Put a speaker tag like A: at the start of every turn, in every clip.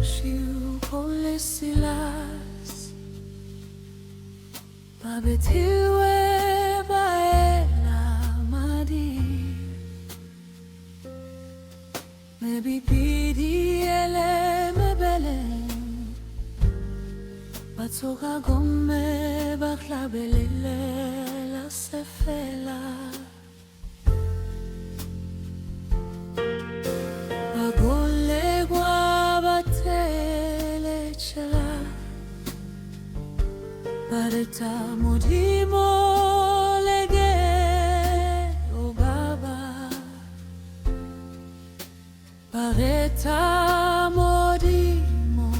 A: shiu kole silas babetiwe baela madi mebi pidi ele mebele batsoka gomme bakla belele la sefela Bareta modimo lege o baba Bareta modimo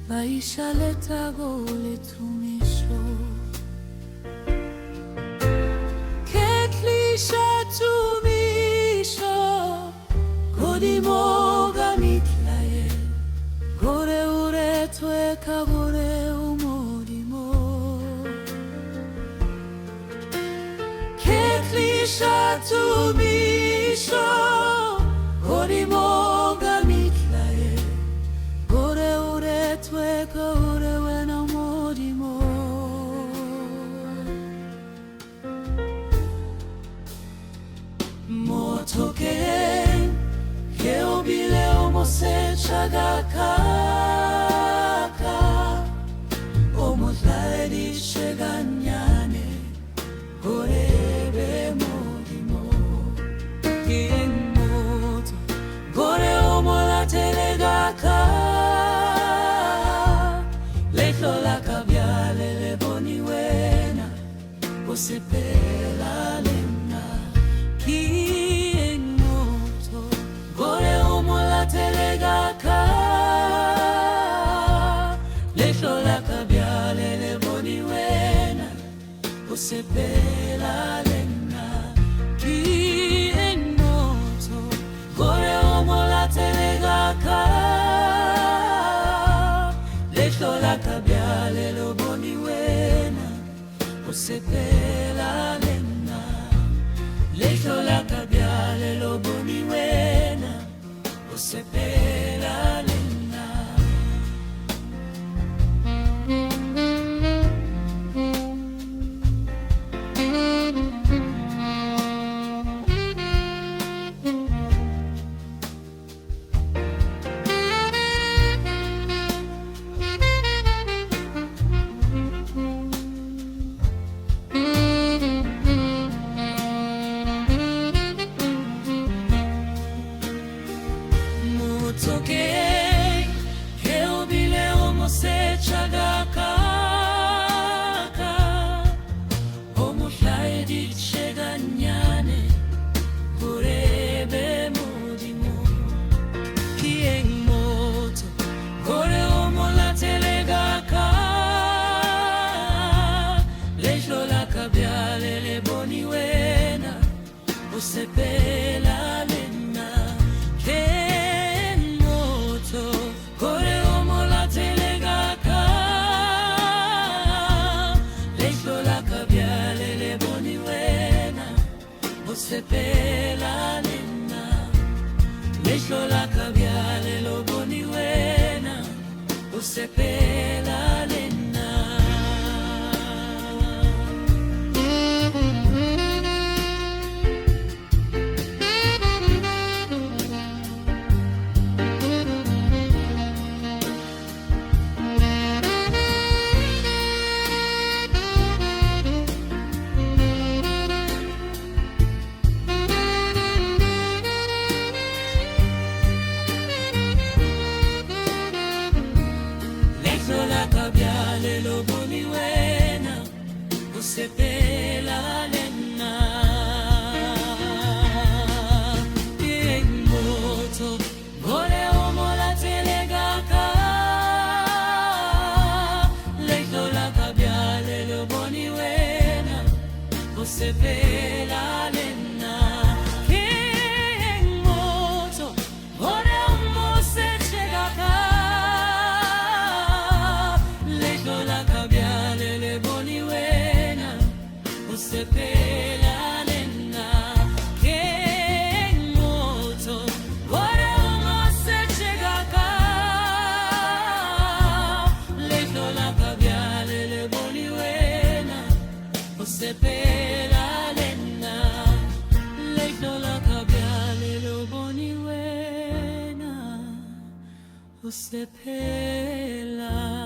A: Baisha leta gole tumisho Ketlisha tumisho Godimo gamitlaye Gore ure tweka gore Shatumisho Godimo gamitlaye Gore ure tweka ure wena modimo Motoke Keobile omose chagakaka Omotlaye di cheganyane Gore telegaka letlo la kabyale le boni wena osepela lena ki enoto gore omola telegaka letlo la kabyale le boni wena osepela lena ki enoto gore omola telegaka letlo la kabyale lo boni wena osepela lena letlo la kabyale lo boni wena osepela lena Osepela lena kenoto gore omola telegaka letlo la kabyale le boni wena osepela lena letlo la kabyale lo boni wena osepela lena la se pela.